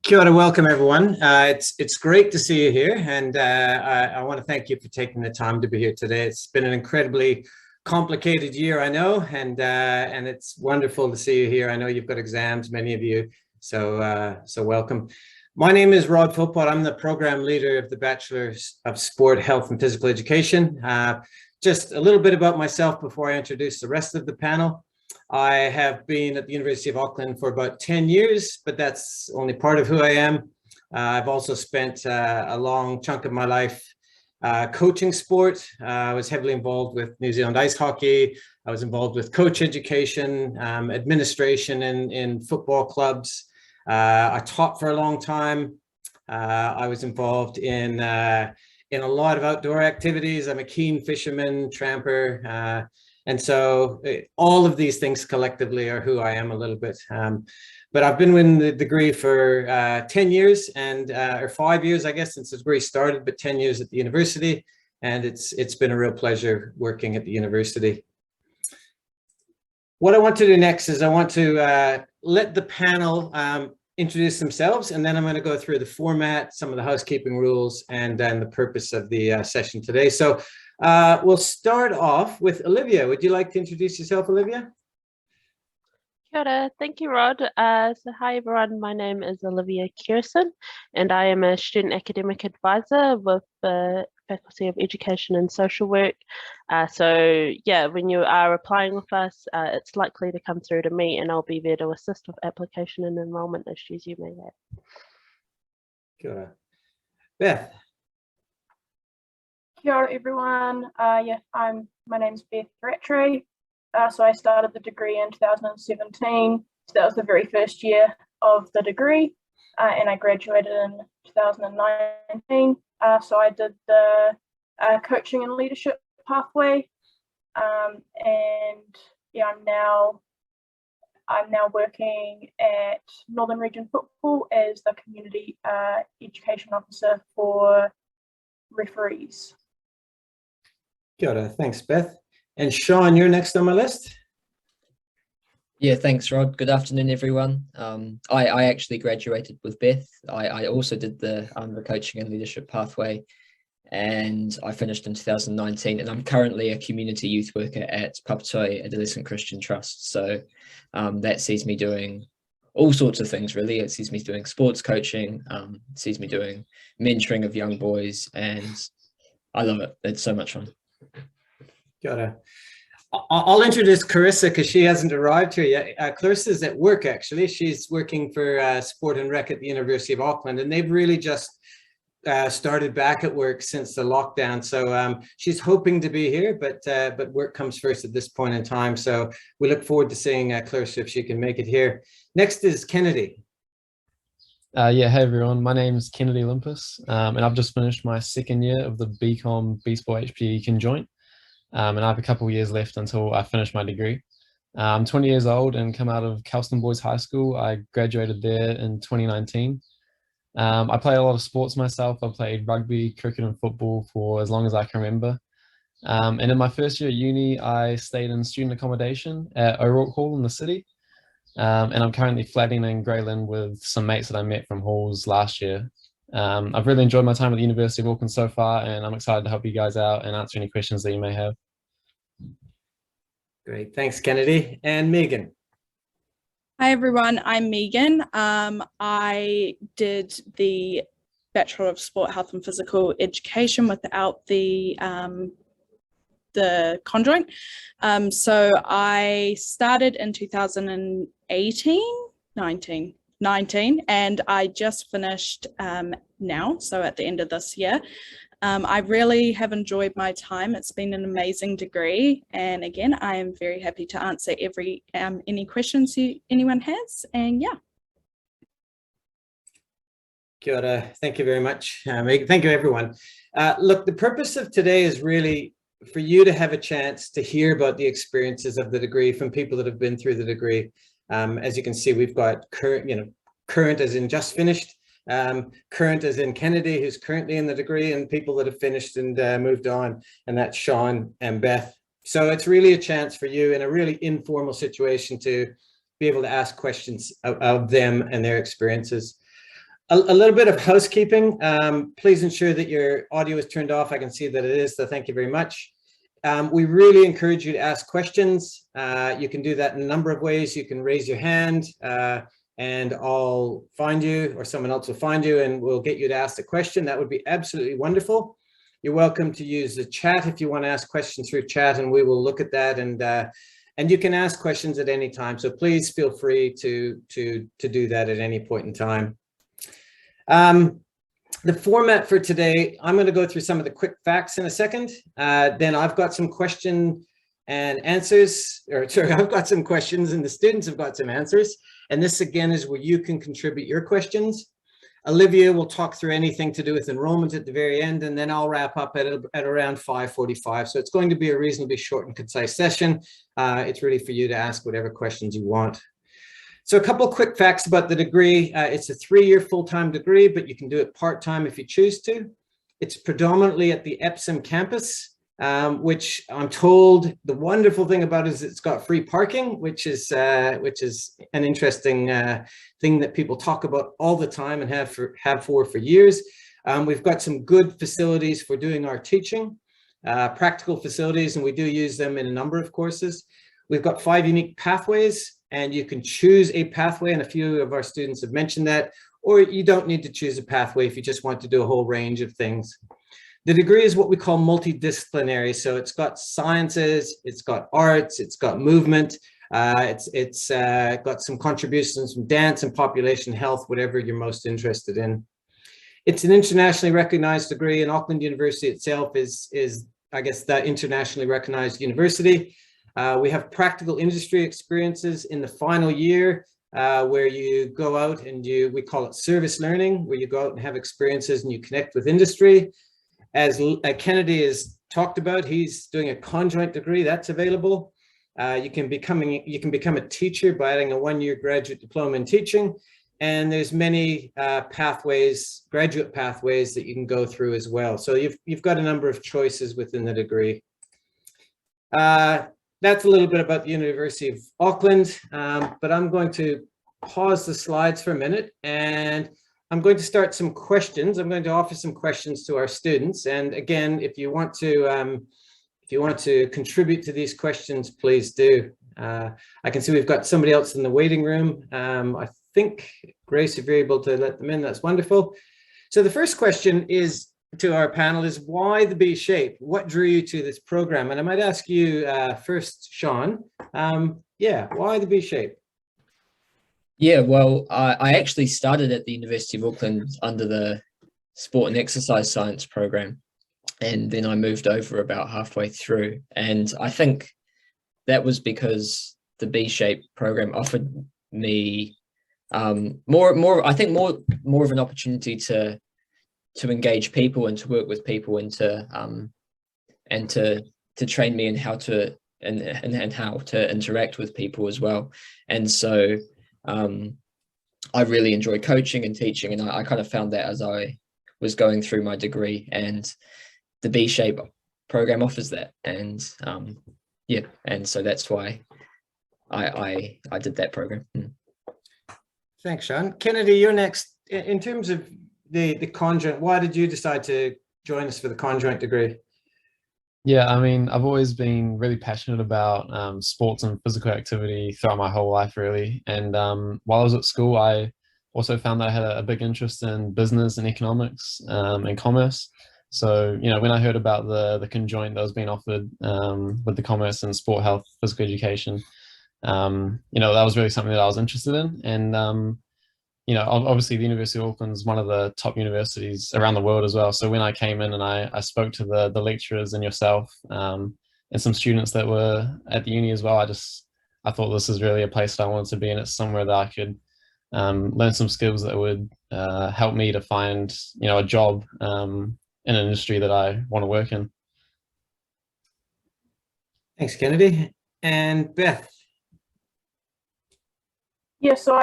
Kia ora, welcome everyone. It's great to see you here, and I want to thank you for taking the time to be here today. It's been an incredibly complicated year, I know, and it's wonderful to see you here. I know you've got exams, many of you, so welcome. My name is Rod Philpott. I'm the program leader of the Bachelor of Sport, Health and Physical Education. Just a little bit about myself before I introduce the rest of the panel. I have been at the University of Auckland for about 10 years, but that's only part of who I am. I've also spent a long chunk of my life coaching sport. I was heavily involved with New Zealand ice hockey. I was involved with coach education, administration in football clubs. I taught for a long time. I was involved in a lot of outdoor activities. I'm a keen fisherman, tramper. And so all of these things collectively are who I am a little bit. But I've been in the degree for 10 years or 5 years, I guess, since the degree started, but 10 years at the university. And it's been a real pleasure working at the university. What I want to do next is I want to let the panel introduce themselves, and then I'm going to go through the format, some of the housekeeping rules, and then the purpose of the session today. So we'll start off with Olivia. Would you like to introduce yourself, Olivia? Kia ora. Thank you, Rod. So hi, everyone. My name is Olivia Kierson, and I am a student academic advisor with the Faculty of Education and Social Work. So yeah, when you are applying with us, it's likely to come through to me, and I'll be there to assist with application and enrolment issues you may have. Kia ora. Beth. Kia ora, everyone. My name's Beth Rattray. So I started the degree in 2017. So that was the very first year of the degree, and I graduated in 2019. So I did the coaching and leadership pathway, and yeah, I'm now working at Northern Region Football as the community education officer for referees. Kia ora. Thanks, Beth. And Sean, you're next on my list. Yeah, thanks, Rod. Good afternoon, everyone. I actually graduated with Beth. I also did the coaching and leadership pathway, and I finished in 2019. And I'm currently a community youth worker at Papatoi Adolescent Christian Trust. So that sees me doing all sorts of things, really. It sees me doing sports coaching, it sees me doing mentoring of young boys, and I love it. It's so much fun. Kia ora. I'll introduce Clarissa because she hasn't arrived here yet. Clarissa's at work, actually. She's working for Sport and Rec at the University of Auckland, and they've really just started back at work since the lockdown. So she's hoping to be here, but work comes first at this point in time. So we look forward to seeing Clarissa if she can make it here. Next is Kennedy. Hey everyone, my name is Kennedy Limpus, and I've just finished my second year of the BCom B-Sport HPE conjoint. And I have a couple of years left until I finish my degree. I'm 20 years old and come out of Kelston Boys High School. I graduated there in 2019. I play a lot of sports myself. I played rugby, cricket and football for as long as I can remember. And in my first year at uni, I stayed in student accommodation at O'Rourke Hall in the city. And I'm currently flatting in Greyland with some mates that I met from halls last year. I've really enjoyed my time at the University of Auckland so far, and I'm excited to help you guys out and answer any questions that you may have. Great, thanks, Kennedy. And Megan. Hi everyone, I'm Megan. I did the Bachelor of Sport, Health and Physical Education without the conjoint. So I started in 19, and I just finished now, so at the end of this year. I really have enjoyed my time. It's been an amazing degree, and again, I am very happy to answer any questions anyone has, and yeah. Kia ora. Thank you very much, Megan. Thank you, everyone. Look, the purpose of today is really for you to have a chance to hear about the experiences of the degree from people that have been through the degree. As you can see, we've got current as in just finished, current as in Kennedy, who's currently in the degree, and people that have finished and moved on, and that's Sean and Beth. So it's really a chance for you in a really informal situation to be able to ask questions of them and their experiences. A little bit of housekeeping. Please ensure that your audio is turned off. I can see that it is, so thank you very much. We really encourage you to ask questions. You can do that in a number of ways. You can raise your hand and I'll find you, or someone else will find you, and we'll get you to ask the question. That would be absolutely wonderful. You're welcome to use the chat if you want to ask questions through chat, and we will look at that. And you can ask questions at any time. So please feel free to do that at any point in time. The format for today, I'm going to go through some of the quick facts in a second. Then I've got some question and answers, or sorry, I've got some questions and the students have got some answers. And this again is where you can contribute your questions. Olivia will talk through anything to do with enrollment at the very end, and then I'll wrap up at around 5:45. So it's going to be a reasonably short and concise session. It's really for you to ask whatever questions you want. So a couple of quick facts about the degree. It's a 3-year full-time degree, but you can do it part-time if you choose to. It's predominantly at the Epsom campus, which I'm told the wonderful thing about it is it's got free parking, which is an interesting thing that people talk about all the time and have for years. We've got some good facilities for doing our teaching, practical facilities, and we do use them in a number of courses. We've got 5 unique pathways, and you can choose a pathway, and a few of our students have mentioned that, or you don't need to choose a pathway if you just want to do a whole range of things. The degree is what we call multidisciplinary, so it's got sciences, it's got arts, it's got movement, it's got some contributions from dance and population health, whatever you're most interested in. It's an internationally recognized degree, and Auckland University itself is I guess, that internationally recognized university. We have practical industry experiences in the final year where you go out and we call it service learning, where you go out and have experiences and you connect with industry. As Kennedy has talked about, he's doing a conjoint degree that's available. You can become a teacher by adding a 1-year graduate diploma in teaching. And there's many pathways, graduate pathways that you can go through as well. So you've got a number of choices within the degree. That's a little bit about the University of Auckland, but I'm going to pause the slides for a minute and I'm going to start some questions. I'm going to offer some questions to our students. And again, if you want to contribute to these questions, please do. I can see we've got somebody else in the waiting room. I think, Grace, if you're able to let them in, that's wonderful. So the first question is to our panel is, why the B shape? What drew you to this program? And I might ask you first, Sean. Yeah, why the B shape? Yeah, well, I actually started at the University of Auckland under the Sport and Exercise Science program. And then I moved over about halfway through. And I think that was because the B shape program offered me more of an opportunity to engage people and to work with people and to train me in how to and how to interact with people as well. And so I really enjoy coaching and teaching, and I kind of found that as I was going through my degree, and the B shape program offers that. And yeah, and so that's why I did that program. Thanks, Sean. Kennedy, you're next. In terms of the conjoint, why did you decide to join us for the conjoint degree? Yeah, I mean, I've always been really passionate about sports and physical activity throughout my whole life, really. And while I was at school, I also found that I had a big interest in business and economics and commerce. So, you know, when I heard about the conjoint that was being offered with the commerce and sport, health, physical education, you know, that was really something that I was interested in. And you know, obviously the University of Auckland is one of the top universities around the world as well. So when I came in and I spoke to the lecturers and yourself and some students that were at the uni as well, I thought this is really a place that I wanted to be, and it's somewhere that I could learn some skills that would help me to find, you know, a job in an industry that I want to work in. Thanks, Kennedy. And Beth. Yeah, so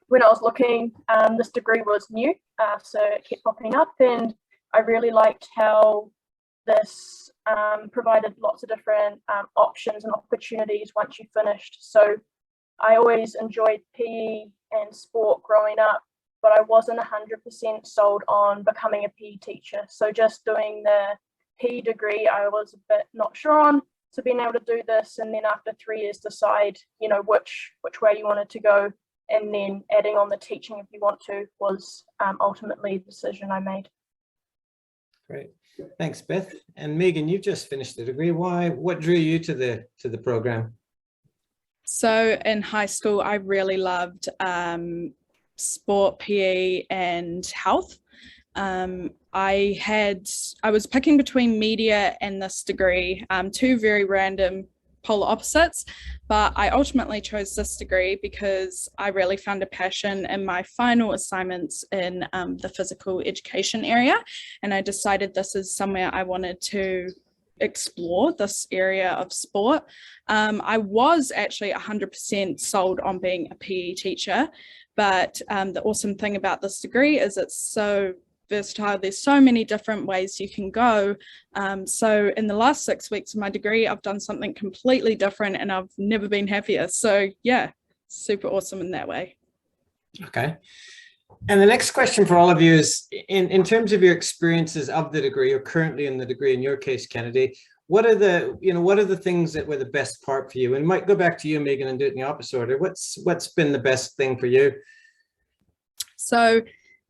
when I was looking, this degree was new, so it kept popping up, and I really liked how this provided lots of different options and opportunities once you finished. So I always enjoyed PE and sport growing up, but I wasn't 100% sold on becoming a PE teacher. So just doing the PE degree, I was a bit not sure on. So being able to do this, and then after 3 years decide, which way you wanted to go, and then adding on the teaching if you want to, was ultimately the decision I made. Great. Thanks, Beth. And Megan, you've just finished the degree. What drew you to the program? So in high school, I really loved sport, PE, and health. I was picking between media and this degree, two very random polar opposites, but I ultimately chose this degree because I really found a passion in my final assignments in the physical education area, and I decided this is somewhere I wanted to explore, this area of sport. I was actually 100% sold on being a PE teacher, but the awesome thing about this degree is it's so versatile. There's so many different ways you can go. So in the last 6 weeks of my degree, I've done something completely different and I've never been happier. So yeah, super awesome in that way. Okay. And the next question for all of you is, in terms of your experiences of the degree, or currently in the degree, in your case, Kennedy, what are the things that were the best part for you? And might go back to you, Megan, and do it in the opposite order. What's been the best thing for you? So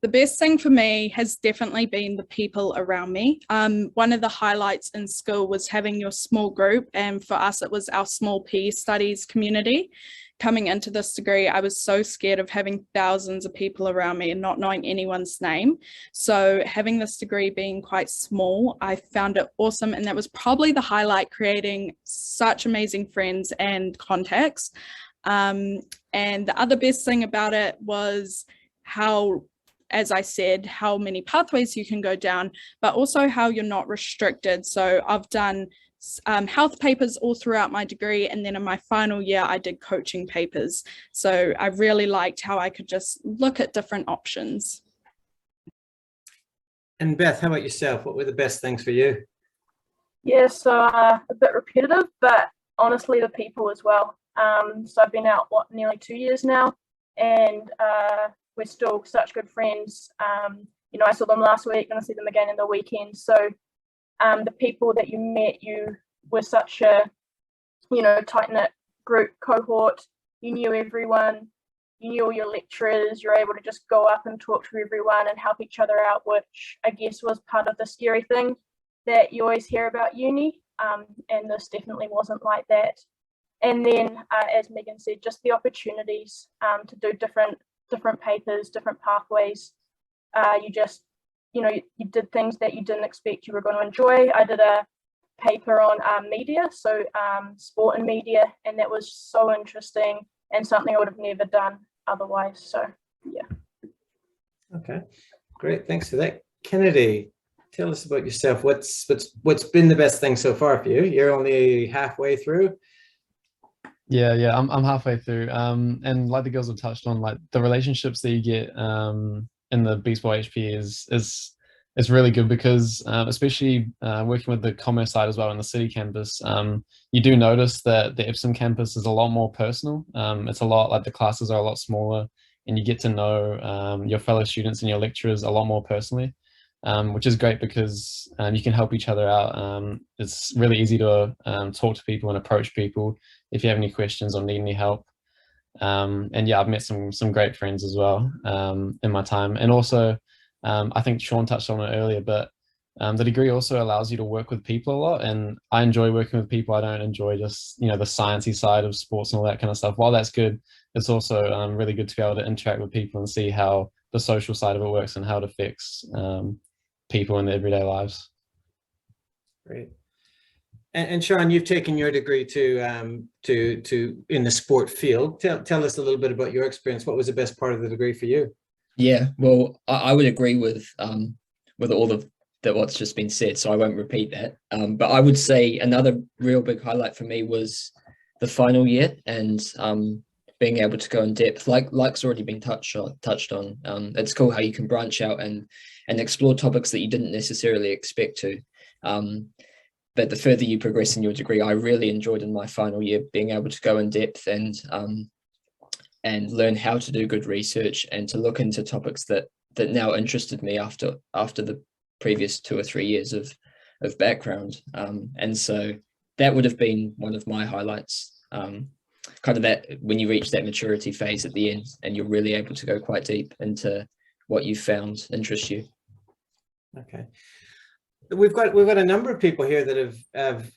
the best thing for me has definitely been the people around me. One of the highlights in school was having your small group, and for us it was our small PE studies community. Coming into this degree, I was so scared of having thousands of people around me and not knowing anyone's name. So having this degree being quite small, I found it awesome, and that was probably the highlight, creating such amazing friends and contacts. And the other best thing about it was how, as I said, how many pathways you can go down, but also how you're not restricted. So I've done health papers all throughout my degree, and then in my final year I did coaching papers. So I really liked how I could just look at different options. And Beth, how about yourself? What were the best things for you? Yeah, so a bit repetitive, but honestly the people as well. So I've been out nearly 2 years now, and we're still such good friends. I saw them last week and I see them again in the weekend. So the people that you met, you were such a tight-knit group cohort. You knew everyone, you knew all your lecturers. You're able to just go up and talk to everyone and help each other out, which I guess was part of the scary thing that you always hear about uni, and this definitely wasn't like that. And then as Megan said, just the opportunities to do different papers, different pathways. You did things that you didn't expect you were going to enjoy. I did a paper on media, so sport and media, and that was so interesting and something I would have never done otherwise. So yeah. Okay, great. Thanks for that. Kennedy, tell us about yourself. What's been the best thing so far for you? You're only halfway through. Yeah, I'm halfway through. And like the girls have touched on, like the relationships that you get in the B-Sport HP is really good, because especially working with the commerce side as well in the city campus, you do notice that the Epsom campus is a lot more personal. It's a lot like the classes are a lot smaller, and you get to know your fellow students and your lecturers a lot more personally, which is great because you can help each other out. It's really easy to talk to people and approach people if you have any questions or need any help. And yeah, I've met some great friends as well in my time. And also, I think Sean touched on it earlier, but the degree also allows you to work with people a lot. And I enjoy working with people. I don't enjoy just, the sciencey side of sports and all that kind of stuff. While that's good, it's also really good to be able to interact with people and see how the social side of it works and how it affects people in their everyday lives. Great. And Sean, you've taken your degree to in the sport field. Tell us a little bit about your experience. What was the best part of the degree for you? Yeah, well, I would agree with all of that what's just been said, so I won't repeat that. But I would say another real big highlight for me was the final year, and being able to go in depth, like's already been touched on. It's cool how you can branch out and explore topics that you didn't necessarily expect to. But the further you progress in your degree, I really enjoyed in my final year being able to go in depth and and learn how to do good research and to look into topics that now interested me after the previous 2 or 3 years of background. And so that would have been one of my highlights, kind of that when you reach that maturity phase at the end and you're really able to go quite deep into what you found interests you. Okay. We've got a number of people here that have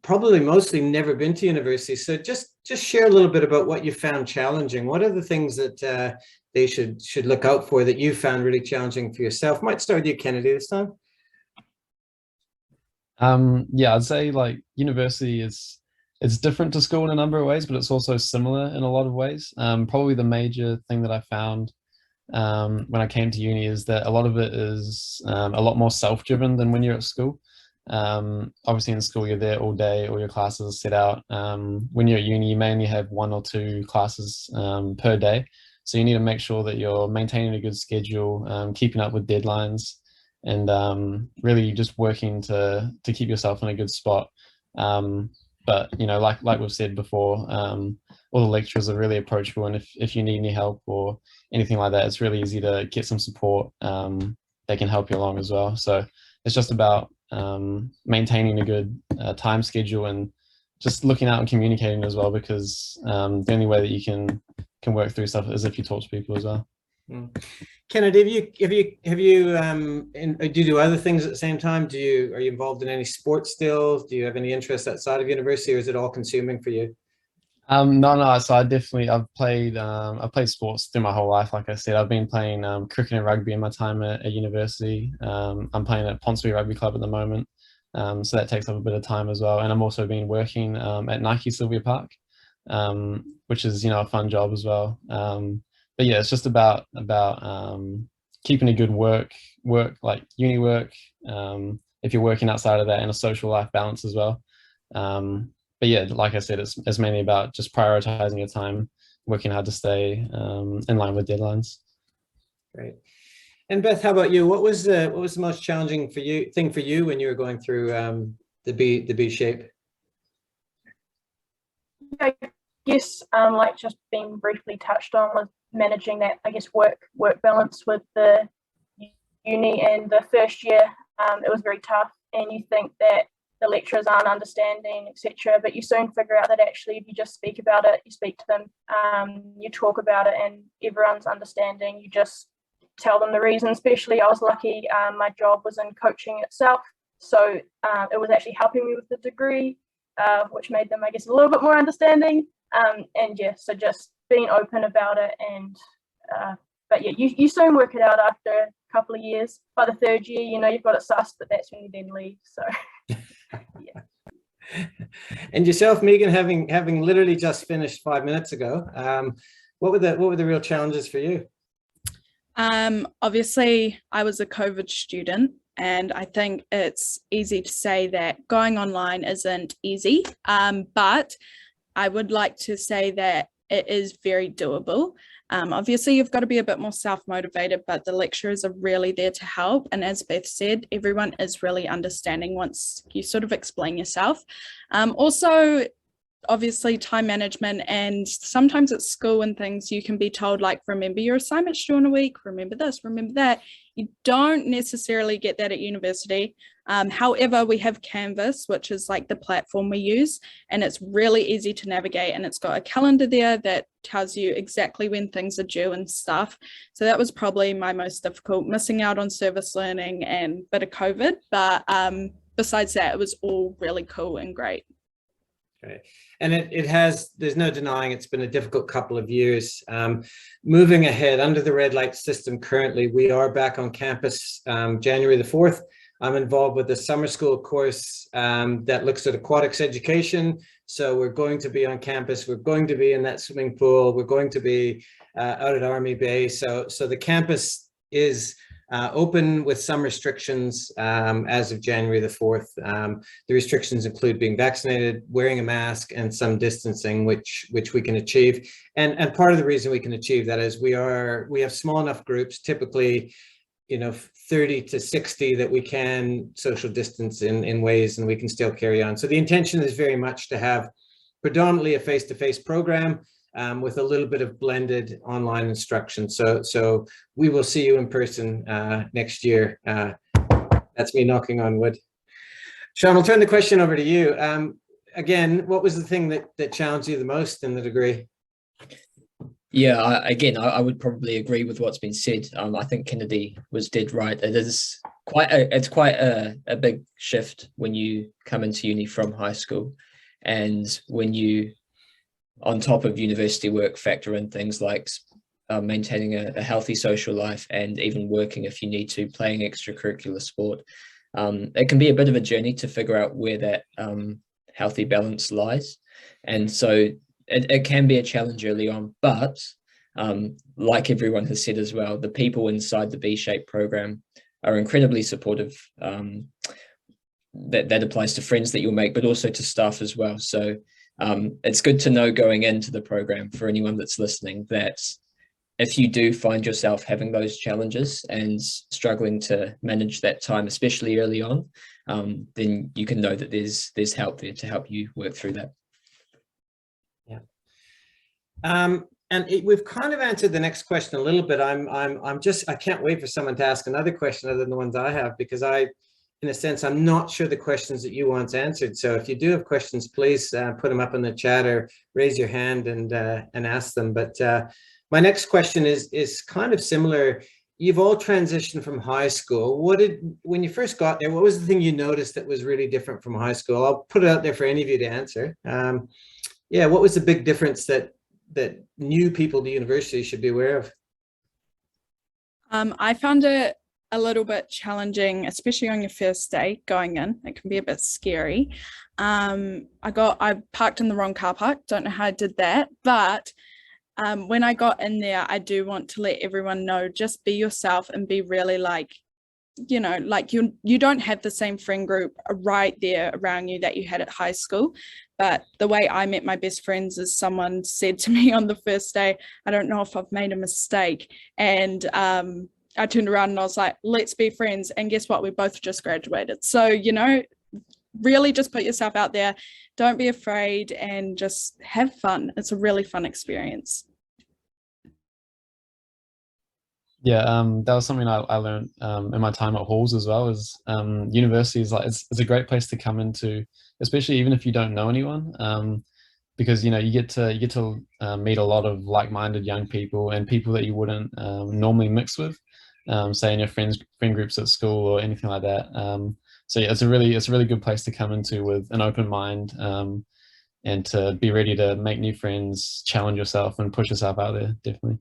probably mostly never been to university. So just share a little bit about what you found challenging. What are the things that they should look out for that you found really challenging for yourself? Might start with you, Kennedy, this time. Yeah, I'd say like university it's different to school in a number of ways, but it's also similar in a lot of ways. Probably the major thing that I found when I came to uni is that a lot of it is a lot more self-driven than when you're at school. Obviously in school you're there all day, all your classes are set out. When you're at uni you mainly have 1 or 2 classes per day, so you need to make sure that you're maintaining a good schedule, keeping up with deadlines, and really just working to keep yourself in a good spot. But you know, like we've said before, all the lecturers are really approachable, and if you need any help or anything like that, it's really easy to get some support. They can help you along as well. So it's just about maintaining a good time schedule and just looking out and communicating as well, because the only way that you can work through stuff is if you talk to people as well. Kennedy, do you do other things at the same time? Are you involved in any sports still? Do you have any interest outside of university, or is it all consuming for you? No. So I've played sports through my whole life. Like I said, I've been playing cricket and rugby in my time at university. I'm playing at Ponsonby Rugby Club at the moment. So that takes up a bit of time as well. And I'm also been working at Nike Sylvia Park, which is, you know, a fun job as well. But yeah, it's just about keeping a good work like uni work, if you're working outside of that, and a social life balance as well. But yeah, like I said, it's mainly about just prioritizing your time, working hard to stay in line with deadlines. Great. And Beth, how about you? What was the most challenging thing for you when you were going through the B shape? I guess like just being briefly touched on with managing that, I guess, work balance with the uni. And the first year it was very tough, and you think that the lecturers aren't understanding, etc., but you soon figure out that actually if you just speak about it, you speak to them, you talk about it, and everyone's understanding. You just tell them the reason. Especially I was lucky, my job was in coaching itself, so it was actually helping me with the degree, which made them, I guess, a little bit more understanding. And yeah, so just being open about it. And but yeah, you soon work it out after a couple of years. By the 3rd year, you know, you've got it sussed, but that's when you then leave. So yeah. And yourself, Megan, having literally just finished 5 minutes ago, what were the real challenges for you? Obviously I was a COVID student, and I think it's easy to say that going online isn't easy, but I would like to say that it is very doable. Obviously you've got to be a bit more self-motivated, but the lecturers are really there to help. And as Beth said, everyone is really understanding once you sort of explain yourself. Also, obviously time management, and sometimes at school and things you can be told, like, remember your assignments during a week, remember this, remember that. You don't necessarily get that at university. However, we have Canvas, which is like the platform we use, and it's really easy to navigate, and it's got a calendar there that tells you exactly when things are due and stuff. So that was probably my most difficult, missing out on service learning and a bit of COVID, but besides that, it was all really cool and great. Okay. And there's no denying it's been a difficult couple of years. Moving ahead under the red light system currently, we are back on campus January the 4th. I'm involved with the summer school course that looks at aquatics education. So we're going to be on campus. We're going to be in that swimming pool. We're going to be out at Army Bay. So the campus is open with some restrictions as of January the 4th. The restrictions include being vaccinated, wearing a mask, and some distancing, which we can achieve. And part of the reason we can achieve that is we have small enough groups, typically, you know, 30 to 60, that we can social distance in ways, and we can still carry on. So the intention is very much to have predominantly a face-to-face program, with a little bit of blended online instruction. So we will see you in person next year. That's me knocking on wood. Sean, I'll turn the question over to you. Again, what was the thing that challenged you the most in the degree? Yeah, I would probably agree with what's been said. I think Kennedy was dead right. It's quite a big shift when you come into uni from high school, and when you, on top of university work, factor in things like maintaining a healthy social life and even working if you need to, playing extracurricular sport. It can be a bit of a journey to figure out where that healthy balance lies. And so it can be a challenge early on, but like everyone has said as well, the people inside the B-Shape program are incredibly supportive. That applies to friends that you'll make, but also to staff as well. So it's good to know going into the program, for anyone that's listening, that if you do find yourself having those challenges and struggling to manage that time, especially early on, then you can know that there's help there to help you work through that. Yeah. And we've kind of answered the next question a little bit. I can't wait for someone to ask another question other than the ones I have, because in a sense, I'm not sure the questions that you want answered. So if you do have questions, please put them up in the chat or raise your hand and ask them. But my next question is kind of similar. You've all transitioned from high school. When you first got there, what was the thing you noticed that was really different from high school? I'll put it out there for any of you to answer. Yeah, what was the big difference that new people to university should be aware of? I found it a little bit challenging, especially on your first day going in. It can be a bit scary. I parked in the wrong car park. Don't know how I did that, but when I got in there, I do want to let everyone know, just be yourself and be really you don't have the same friend group right there around you that you had at high school. But the way I met my best friends is, someone said to me on the first day, I don't know if I've made a mistake. And I turned around and I was like, let's be friends. And guess what? We both just graduated. So, really just put yourself out there. Don't be afraid and just have fun. It's a really fun experience. Yeah, that was something I learned in my time at Halls as well. Is university is it's a great place to come into, especially even if you don't know anyone, because you get to meet a lot of like-minded young people and people that you wouldn't normally mix with, say in your friend groups at school or anything like that. So yeah, it's a really good place to come into with an open mind, and to be ready to make new friends, challenge yourself, and push yourself out there. Definitely.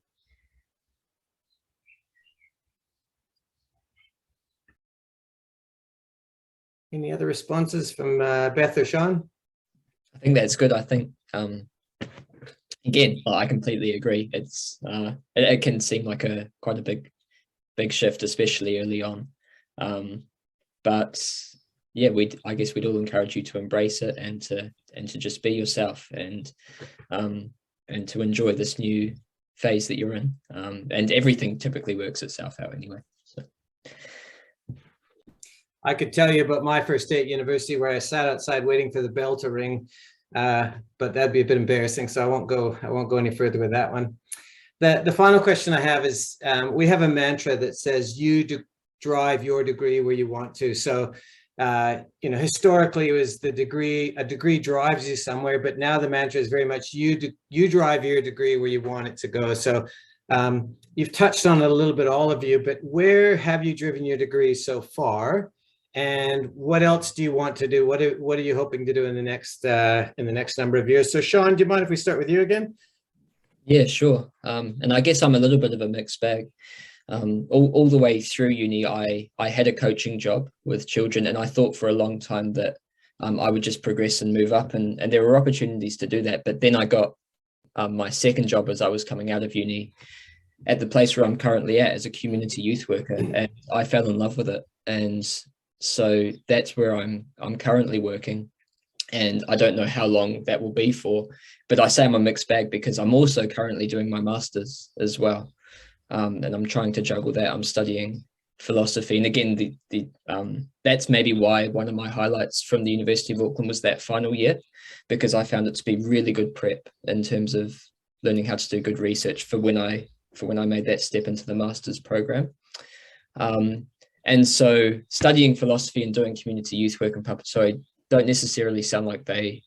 Any other responses from Beth or Sean? I think that's good. I think again, I completely agree. It's it can seem like quite a big shift, especially early on. But yeah, I guess we'd all encourage you to embrace it and to just be yourself and to enjoy this new phase that you're in. And everything typically works itself out anyway. So. I could tell you about my first day at university, where I sat outside waiting for the bell to ring, but that'd be a bit embarrassing, so I won't go any further with that one. The final question I have is, we have a mantra that says you drive your degree where you want to. So historically it was a degree drives you somewhere, but now the mantra is very much you drive your degree where you want it to go. So you've touched on it a little bit, all of you, but where have you driven your degree so far? And what else do you want to do? What are you hoping to do in the next number of years? So Sean, do you mind if we start with you again? Yeah, sure. And I guess I'm a little bit of a mixed bag. All the way through uni, I had a coaching job with children, and I thought for a long time that I would just progress and move up, and there were opportunities to do that. But then I got my second job as I was coming out of uni at the place where I'm currently at as a community youth worker, and I fell in love with it. And so that's where I'm currently working, and I don't know how long that will be for, but I say I'm a mixed bag because I'm also currently doing my master's as well, and I'm trying to juggle that. I'm studying philosophy, and again, that's maybe why one of my highlights from the University of Auckland was that final year, because I found it to be really good prep in terms of learning how to do good research for when I made that step into the master's program. And so studying philosophy and doing community youth work in Papatoetoe don't necessarily sound like they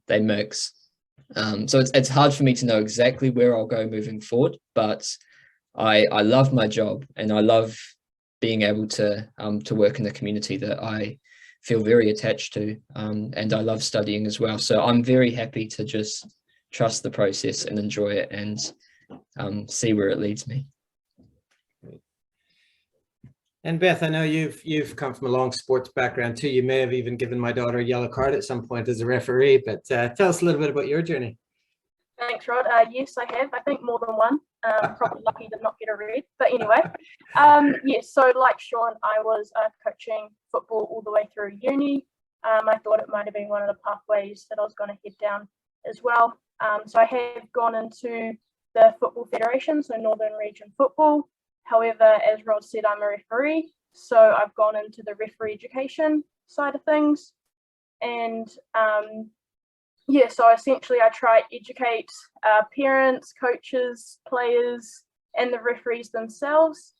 mix. So it's hard for me to know exactly where I'll go moving forward, but I love my job, and I love being able to work in the community that I feel very attached to, and I love studying as well. So I'm very happy to just trust the process and enjoy it, and see where it leads me. And Beth, I know you've come from a long sports background too. You may have even given my daughter a yellow card at some point as a referee, but tell us a little bit about your journey. Thanks, Rod. Yes, I have. I think more than one. Probably lucky to not get a red. But anyway, yes, so like Sean, I was coaching football all the way through uni. I thought it might have been one of the pathways that I was going to head down as well. So I have gone into the Football Federation, so Northern Region Football. However, as Rod said, I'm a referee, so I've gone into the referee education side of things. And yeah, so essentially I try to educate parents, coaches, players, and the referees themselves.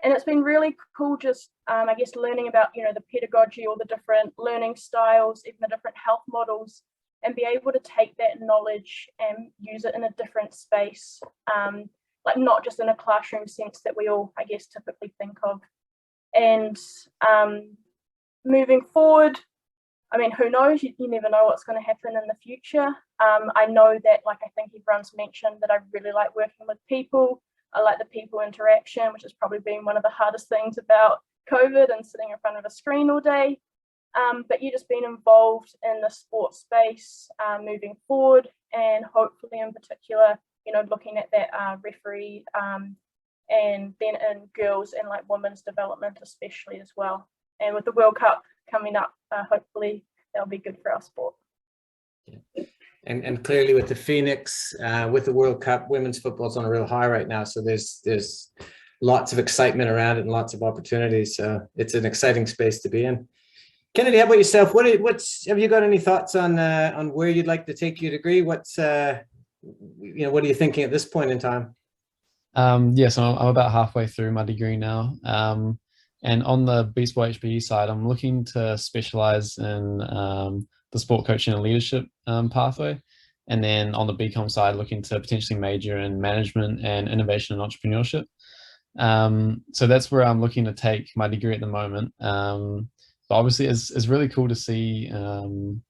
And it's been really cool just, I guess, learning about, the pedagogy, or the different learning styles, even the different health models, and be able to take that knowledge and use it in a different space. Like not just in a classroom sense that we all, I guess, typically think of. And moving forward, I mean, who knows? You never know what's going to happen in the future. I know that, like I think everyone's mentioned, that I really like working with people. I like the people interaction, which has probably been one of the hardest things about COVID and sitting in front of a screen all day. But you just being involved in the sports space moving forward, and hopefully in particular, looking at that referee and then in girls and like women's development especially as well. And with the World Cup coming up, hopefully that'll be good for our sport. Yeah. And clearly with the Phoenix, with the World Cup, women's football's on a real high right now. So there's lots of excitement around it and lots of opportunities. So it's an exciting space to be in. Kennedy, how about yourself? Have you got any thoughts on where you'd like to take your degree? What are you thinking at this point in time? Yes, I'm about halfway through my degree now. And on the B-Sport HPE side, I'm looking to specialize in the sport coaching and leadership pathway. And then on the BCom side, looking to potentially major in management and innovation and entrepreneurship. So that's where I'm looking to take my degree at the moment. But obviously it's really cool to see, kind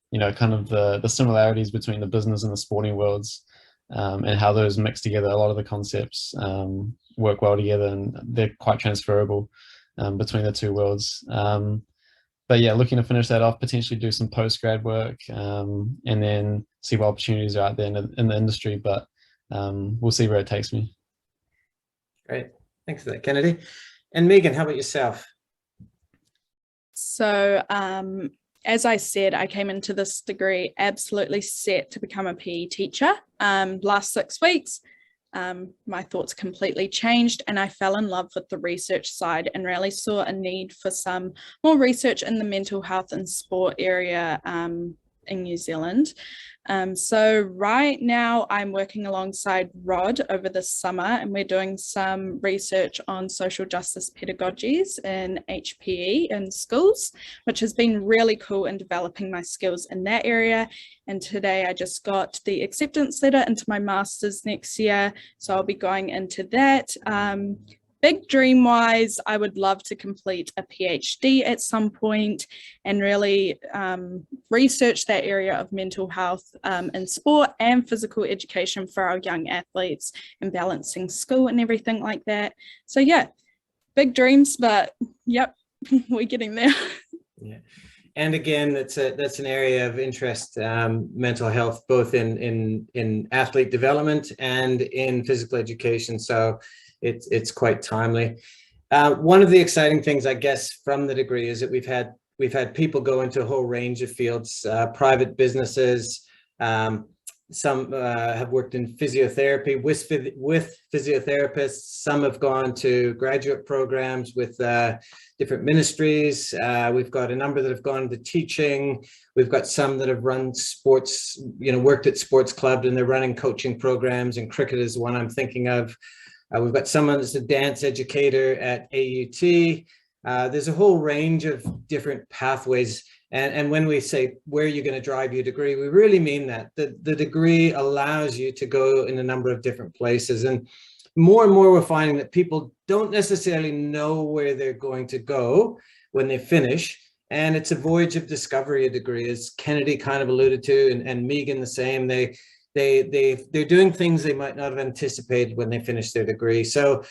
of the similarities between the business and the sporting worlds, and how those mix together. A lot of the concepts work well together, and they're quite transferable between the two worlds. But yeah, looking to finish that off, potentially do some post-grad work, and then see what opportunities are out there in the industry. But we'll see where it takes me. Great. Thanks for that, Kennedy. And Megan, how about yourself? So as I said, I came into this degree absolutely set to become a PE teacher. Last 6 weeks, my thoughts completely changed, and I fell in love with the research side and really saw a need for some more research in the mental health and sport area in New Zealand. So right now I'm working alongside Rod over the summer, and we're doing some research on social justice pedagogies in HPE in schools, which has been really cool in developing my skills in that area. And today I just got the acceptance letter into my master's next year, so I'll be going into that. Big dream wise, I would love to complete a PhD at some point and really research that area of mental health in sport and physical education for our young athletes, and balancing school and everything like that. So yeah, big dreams, but yep, we're getting there. Yeah. And again, that's an area of interest, mental health, both in athlete development and in physical education. So it's quite timely. One of the exciting things, I guess, from the degree is that we've had people go into a whole range of fields, private businesses, some have worked in physiotherapy with physiotherapists. Some have gone to graduate programs with different ministries. We've got a number that have gone to teaching. We've got some that have run sports, worked at sports clubs, and they're running coaching programs, and cricket is the one I'm thinking of. We've got someone that's a dance educator at AUT. There's a whole range of different pathways. And when we say where you're going to drive your degree, we really mean that. The degree allows you to go in a number of different places. And more we're finding that people don't necessarily know where they're going to go when they finish. And it's a voyage of discovery, a degree, as Kennedy kind of alluded to, and Megan the same. They're doing things they might not have anticipated when they finish their degree. So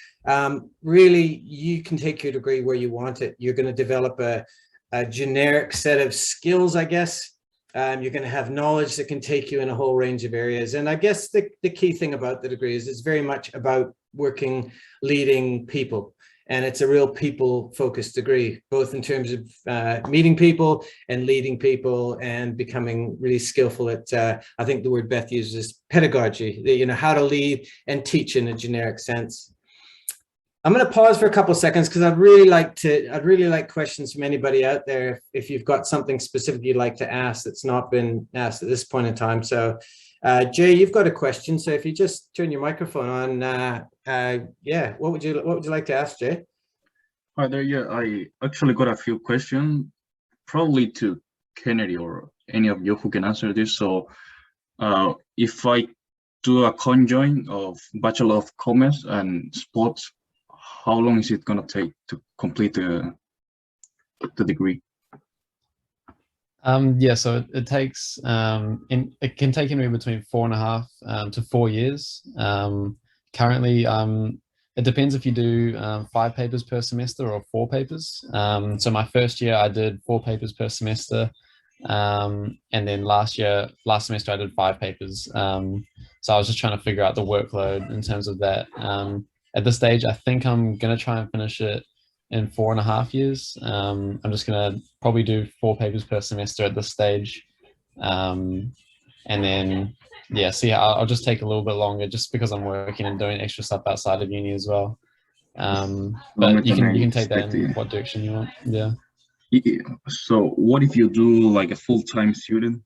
really, you can take your degree where you want it. You're going to develop a generic set of skills, I guess. You're going to have knowledge that can take you in a whole range of areas. And I guess the key thing about the degree is it's very much about leading people. And it's a real people-focused degree, both in terms of meeting people and leading people and becoming really skillful at, I think the word Beth uses is pedagogy, how to lead and teach in a generic sense. I'm going to pause for a couple of seconds because I'd really like questions from anybody out there if you've got something specific you'd like to ask that's not been asked at this point in time. So Jay, you've got a question. So if you just turn your microphone on, yeah, what would you like to ask, Jay? Hi there. Yeah, I actually got a few questions, probably to Kennedy or any of you who can answer this. So if I do a conjoint of Bachelor of Commerce and Sports, how long is it going to take to complete the degree? Yeah, so it takes it can take anywhere between 4.5 to 4 years. Currently, it depends if you do 5 papers per semester or 4 papers. So my first year I did 4 papers per semester, and then last semester I did 5 papers. So I was just trying to figure out the workload in terms of that. At this stage, I think I'm gonna try and finish it in 4.5 years. I'm just gonna probably do 4 papers per semester at this stage, and then yeah, see, I'll just take a little bit longer just because I'm working and doing extra stuff outside of uni as well. But you can take that in what direction you want. Yeah. So what if you do like a full-time student?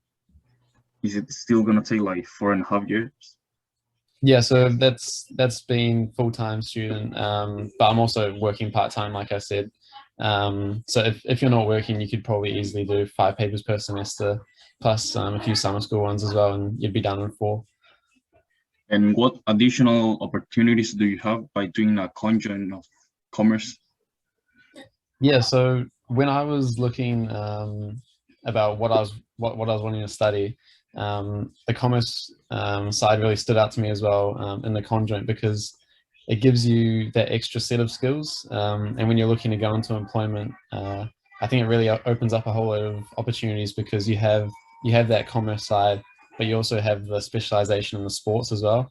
Is it still gonna take like 4.5 years? Yeah, so that's been full-time student, but I'm also working part-time, like I said. So if you're not working, you could probably easily do 5 papers per semester, plus a few summer school ones as well, and you'd be done in 4. And what additional opportunities do you have by doing a conjoint of commerce? Yeah, so when I was looking about what I was wanting to study, the commerce side really stood out to me as well in the conjoint, because it gives you that extra set of skills, and when you're looking to go into employment, I think it really opens up a whole lot of opportunities, because you have that commerce side, but you also have the specialization in the sports as well.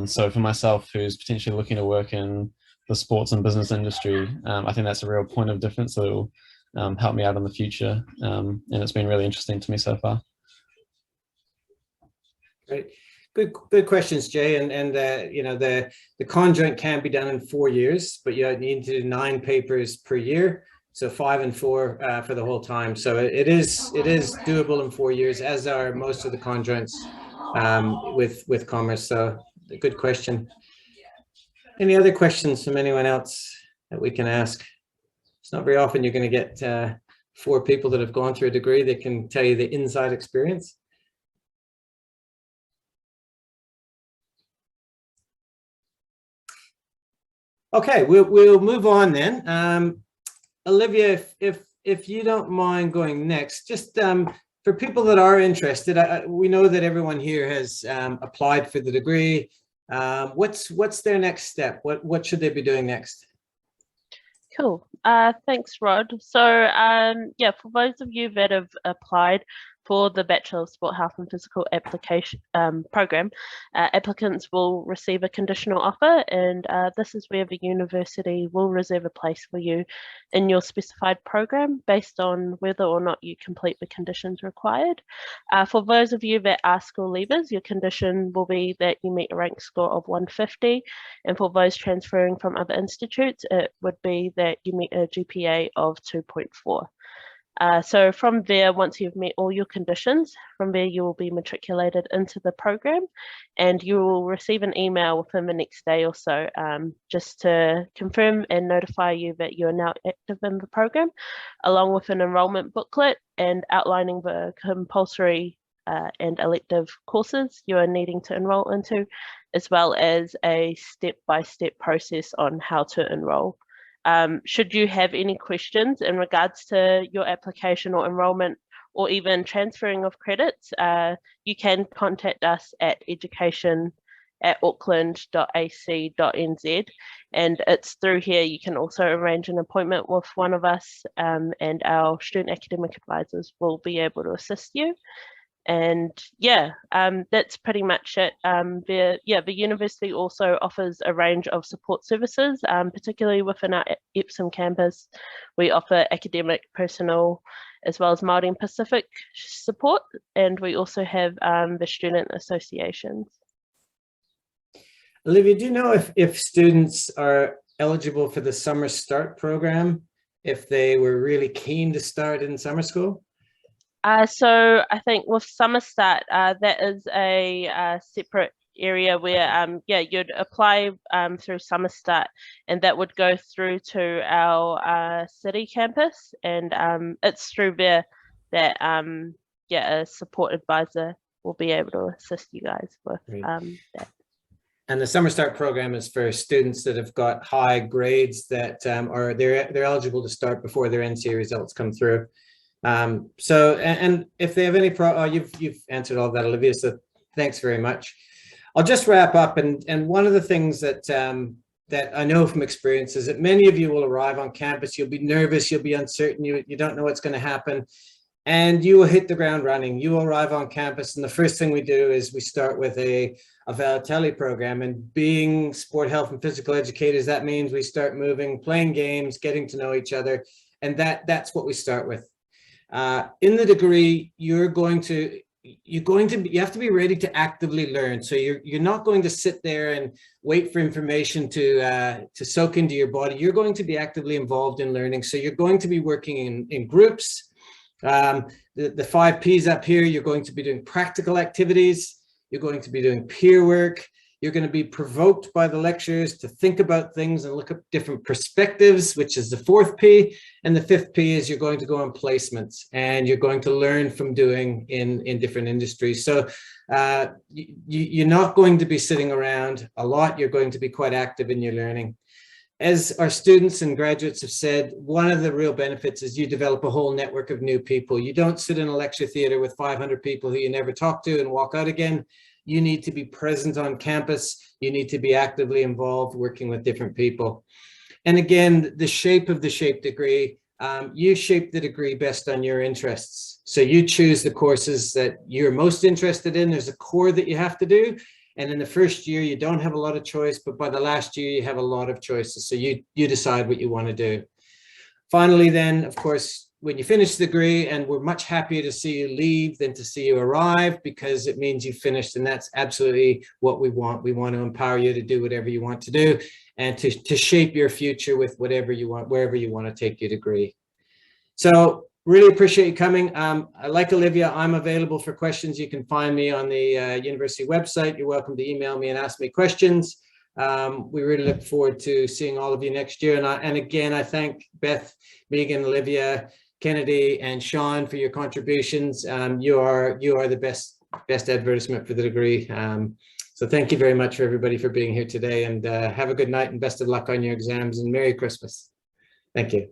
So for myself, who's potentially looking to work in the sports and business industry, I think that's a real point of difference that will help me out in the future, and it's been really interesting to me so far. Great. Good questions, Jay. And the conjoint can be done in 4 years, but you need to do 9 papers per year, so 5 and 4 for the whole time. So it is doable in 4 years, as are most of the conjoints with commerce. So a good question. Any other questions from anyone else that we can ask? It's not very often you're going to get 4 people that have gone through a degree that can tell you the inside experience. Okay, we'll move on then. Olivia, if you don't mind going next, just for people that are interested, we know that everyone here has applied for the degree. What's their next step? What should they be doing next? Cool. Thanks, Rod. So yeah, for those of you that have applied for the Bachelor of Sport Health and Physical application program, applicants will receive a conditional offer, and this is where the university will reserve a place for you in your specified program based on whether or not you complete the conditions required. For those of you that are school leavers, your condition will be that you meet a rank score of 150, and for those transferring from other institutes, it would be that you meet a GPA of 2.4. So from there, once you've met all your conditions, from there you will be matriculated into the program, and you will receive an email within the next day or so just to confirm and notify you that you are now active in the program, along with an enrolment booklet and outlining the compulsory and elective courses you are needing to enroll into, as well as a step-by-step process on how to enroll. Should you have any questions in regards to your application or enrolment, or even transferring of credits, you can contact us at education@auckland.ac.nz, and it's through here you can also arrange an appointment with one of us, and our student academic advisors will be able to assist you. And yeah, that's pretty much it. The university also offers a range of support services, particularly within our Epsom campus. We offer academic, personal, as well as Māori and Pacific support, and we also have the student associations. Olivia, do you know if students are eligible for the Summer Start program if they were really keen to start in summer school? So I think with Summer Start, that is a separate area where you'd apply through Summer Start, and that would go through to our city campus, and it's through there that a support advisor will be able to assist you guys with that. And the Summer Start program is for students that have got high grades that are they're eligible to start before their NCEA results come through. So if they have any you've answered all of that, Olivia, so thanks very much. I'll just wrap up, and one of the things that that I know from experience is that many of you will arrive on campus, you'll be nervous, you'll be uncertain, you don't know what's going to happen, and you will hit the ground running. You will arrive on campus, and the first thing we do is we start with a Valitelli program, and being sport health and physical educators, that means we start moving, playing games, getting to know each other, and that's what we start with. In the degree, you have to be ready to actively learn. So you're not going to sit there and wait for information to soak into your body. You're going to be actively involved in learning. So you're going to be working in groups. The 5 Ps up here, you're going to be doing practical activities. You're going to be doing peer work. You're going to be provoked by the lectures to think about things and look at different perspectives, which is the 4th P. And the 5th P is you're going to go on placements, and you're going to learn from doing in different industries. So you're not going to be sitting around a lot. You're going to be quite active in your learning. As our students and graduates have said, one of the real benefits is you develop a whole network of new people. You don't sit in a lecture theater with 500 people who you never talk to and walk out again. You need to be present on campus. You need to be actively involved working with different people. And again, the shape of the SHAPE degree, you shape the degree based on your interests. So you choose the courses that you're most interested in. There's a core that you have to do. And in the first year, you don't have a lot of choice, but by the last year, you have a lot of choices. So you decide what you want to do. Finally, then, of course, when you finish the degree, and we're much happier to see you leave than to see you arrive, because it means you finished, and that's absolutely what we want. We want to empower you to do whatever you want to do, and to shape your future with whatever you want, wherever you want to take your degree. So really appreciate you coming. Like Olivia, I'm available for questions. You can find me on the university website. You're welcome to email me and ask me questions. We really look forward to seeing all of you next year. And again, I thank Beth, Megan, Olivia, Kennedy, and Sean for your contributions. You are the best advertisement for the degree. So thank you very much for everybody for being here today, and have a good night and best of luck on your exams, and Merry Christmas. Thank you.